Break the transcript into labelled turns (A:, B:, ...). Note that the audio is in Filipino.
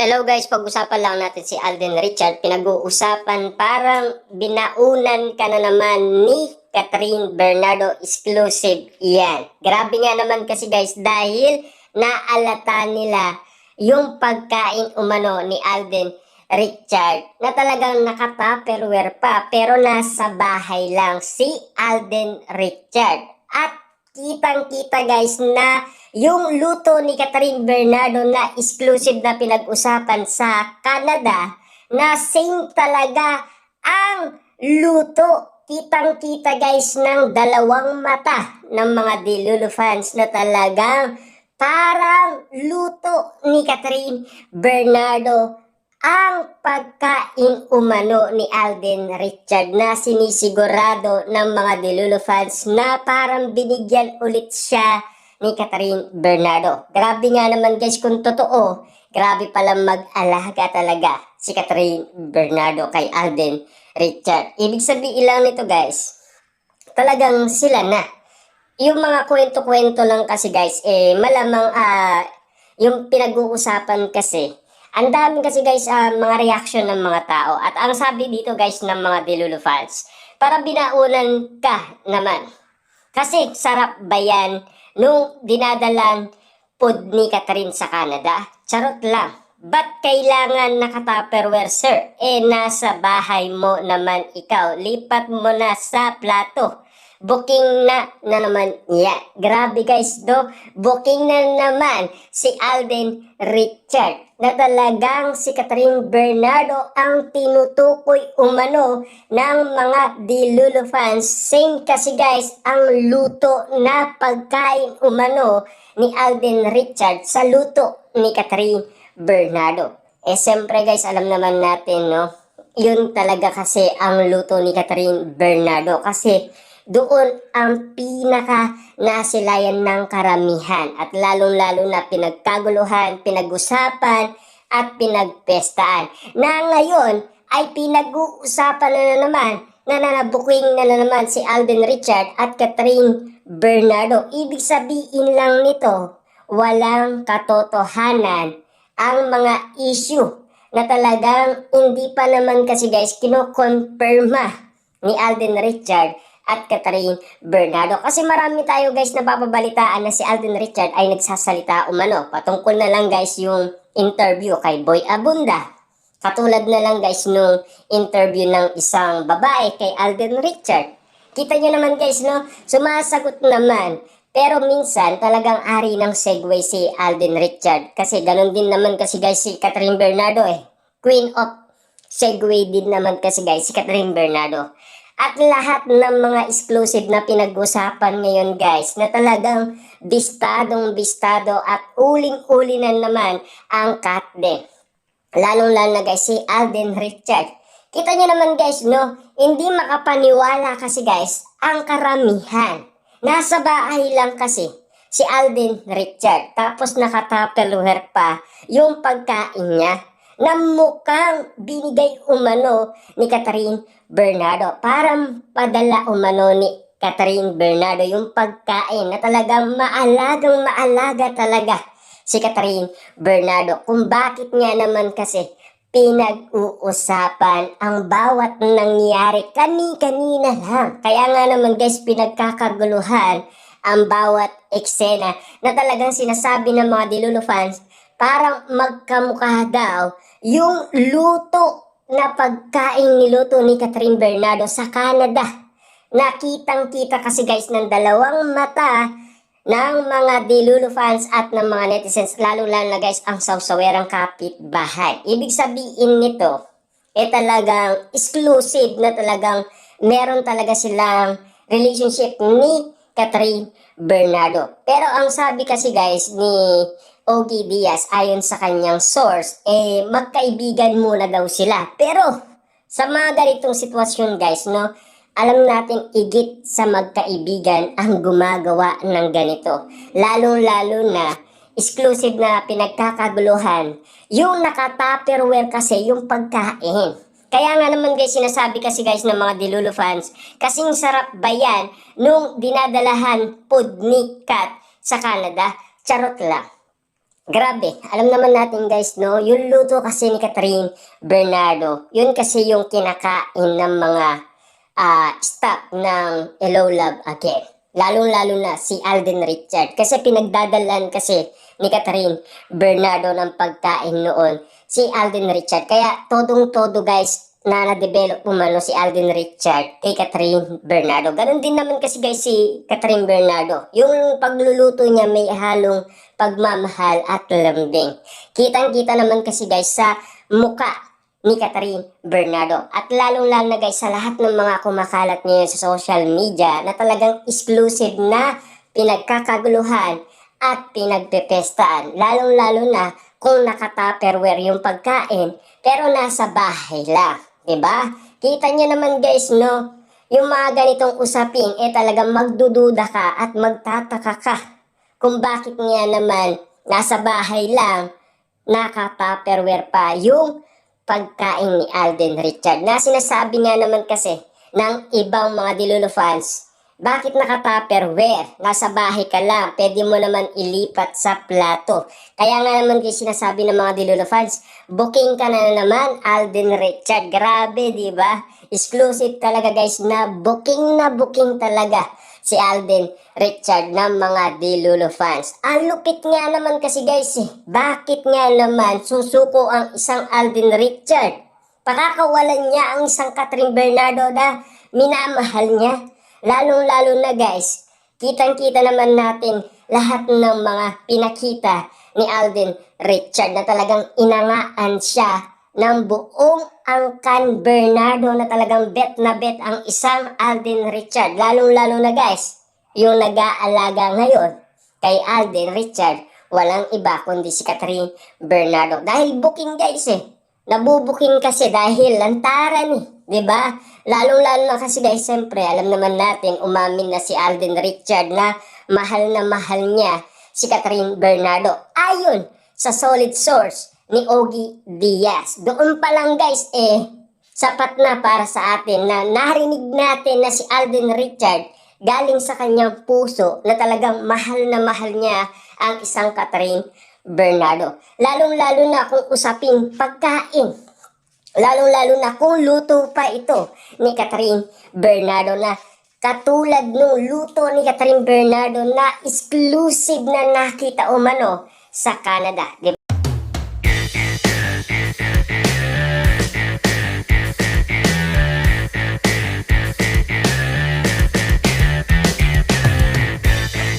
A: Hello guys, pag-usapan lang natin si Alden Richard. Pinag-uusapan parang binaunan ka na naman ni Catherine Bernardo exclusive. Yan. Grabe nga naman kasi guys dahil naalata nila yung pagkain umano ni Alden Richard na talagang naka-Tupperware pa pero nasa bahay lang si Alden Richard. At kitang-kita guys na yung luto ni Catherine Bernardo na exclusive na pinag-usapan sa Canada na same talaga ang luto. Kitang-kita guys ng dalawang mata ng mga Delulu fans na talagang parang luto ni Catherine Bernardo ang pagkain umano ni Alden Richard na sinisigurado ng mga Delulu fans na parang binigyan ulit siya ni Catherine Bernardo. Grabe nga naman guys kung totoo, grabe palang mag-alaga talaga si Catherine Bernardo kay Alden Richard. Ibig sabihin lang nito guys, talagang sila na. Yung mga kwento-kwento lang kasi guys, malamang yung pinag-uusapan kasi, ang dami kasi guys mga reaction ng mga tao. At ang sabi dito guys ng mga Delulu fans, para binaunan ka naman. Kasi sarap ba yan nung dinadalan pod ni Catherine sa Canada? Charot lang. Ba't kailangan naka-Tupperware sir? Nasa bahay mo naman ikaw. Lipat mo na sa plato. Booking na naman niya. Grabe guys do. Booking na naman si Alden Richard. Na talagang si Catherine Bernardo ang tinutukoy umano ng mga Delulu fans. Same kasi guys ang luto na pagkain umano ni Alden Richard sa luto ni Catherine Bernardo. Siyempre guys alam naman natin no. Yun talaga kasi ang luto ni Catherine Bernardo kasi doon ang pinaka nasilayan ng karamihan at lalong-lalo na pinagkaguluhan, pinag-usapan at pinagpestaan. Na ngayon ay pinag-uusapan na naman na nanabuking na naman si Alden Richard at Catherine Bernardo. Ibig sabihin lang nito, walang katotohanan ang mga issue na talagang hindi pa naman kasi guys kinokonfirma ni Alden Richard at Catherine Bernardo. Kasi marami tayo guys na papabalitaan na si Alden Richard ay nagsasalita umano. Patungkol na lang guys yung interview kay Boy Abunda. Katulad na lang guys nung interview ng isang babae kay Alden Richard. Kita nyo naman guys no, sumasagot naman. Pero minsan talagang ari ng segue si Alden Richard. Kasi ganun din naman kasi guys si Catherine Bernardo Queen of segue din naman kasi guys si Catherine Bernardo. At lahat ng mga exclusive na pinag-usapan ngayon guys na talagang bistadong-bistado at uling-uli na naman ang Katde. Lalong-lalo na guys si Alden Richard. Kita nyo naman guys no, hindi makapaniwala kasi guys ang karamihan. Nasa bahay lang kasi si Alden Richard. Tapos naka-Tupperware pa yung pagkain niya na mukhang binigay umano ni Catherine Bernardo. Parang padala umano ni Catherine Bernardo yung pagkain na talagang maalagang maalaga talaga si Catherine Bernardo. Kung bakit nga naman kasi pinag-uusapan ang bawat nangyari kani-kanina lang. Kaya nga naman guys pinagkakaguluhan ang bawat eksena na talagang sinasabi ng mga Delulu fans parang magkamukha daw yung luto na pagkain niluto ni Catherine Bernardo sa Canada. Nakitang-kita kasi guys ng dalawang mata ng mga Delulu fans at ng mga netizens, lalo-lalo na guys ang sawsawerang kapitbahay. Ibig sabihin nito, talagang exclusive na talagang meron talaga silang relationship ni Catherine Bernardo. Pero ang sabi kasi guys ni Ogie Diaz ayon sa kanyang source, magkaibigan muna daw sila. Pero sa mga ganitong sitwasyon guys, no, alam natin igit sa magkaibigan ang gumagawa ng ganito. Lalo-lalo na exclusive na pinagkakaguluhan. Yung naka-Tupperware kasi yung pagkain. Kaya nga naman guys, sinasabi kasi guys ng mga Delulu fans, kasing sarap ba yan nung dinadalahan pod ni Kat sa Canada? Charot lang. Grabe, alam naman natin guys, no? Yung luto kasi ni Catherine Bernardo, yun kasi yung kinakain ng mga staff ng Hello Love Again. Lalong-lalo na si Alden Richard. Kasi pinagdadalan kasi ni Catherine Bernardo ng pagkain noon si Alden Richard. Kaya todong-todo guys na na-develop umano si Alden Richard kay Catherine Bernardo. Ganon din naman kasi guys si Catherine Bernardo. Yung pagluluto niya may halong pagmamahal at lambing. Kitang-kita naman kasi guys sa muka ni Catherine Bernardo. At lalong-lalo na guys sa lahat ng mga kumakalat ngayon sa social media na talagang exclusive na pinagkakaguluhan at pinagpepestaan. Lalong-lalo na kung naka-tupperware yung pagkain pero nasa bahay lang. Diba? Kita niyo naman guys, no? Yung mga ganitong usapin, talagang magdududa ka at magtataka ka kung bakit nga naman nasa bahay lang, naka-tupperware pa yung pagkain ni Alden Richard. Na sinasabi nga naman kasi ng ibang mga Dilulo fans, bakit naka-tupperware? Nasa bahay ka lang, pwede mo naman ilipat sa plato. Kaya nga naman kasi sinasabi ng mga Dilulo fans, booking ka na naman, Alden Richard. Grabe, di ba? Exclusive talaga guys na booking talaga si Alden Richard ng mga Dilulo fans. Ang lupit nga naman kasi guys bakit nga naman susuko ang isang Alden Richard? Pakakawalan niya ang isang Catherine Bernardo na minamahal niya. Lalong-lalo na guys, kitang-kita naman natin lahat ng mga pinakita ni Alden Richard na talagang inangaan siya ng buong angkan Bernardo na talagang bet na bet ang isang Alden Richard. Lalong-lalo na guys, yung nag-aalaga ngayon kay Alden Richard, walang iba kundi si Catherine Bernardo. Dahil booking guys nabubuking kasi dahil lantaran diba? Lalong-lalo na kasi guys, siyempre, alam naman natin, umamin na si Alden Richard na mahal niya si Catherine Bernardo. Ayon sa solid source ni Ogie Diaz. Doon pa lang guys, sapat na para sa atin na narinig natin na si Alden Richard galing sa kanyang puso na talagang mahal niya ang isang Catherine Bernardo. Lalong-lalo na kung usaping pagkain. Lalong-lalo na kung luto pa ito ni Catherine Bernardo na katulad nung luto ni Catherine Bernardo na exclusive na nakita umano sa Canada.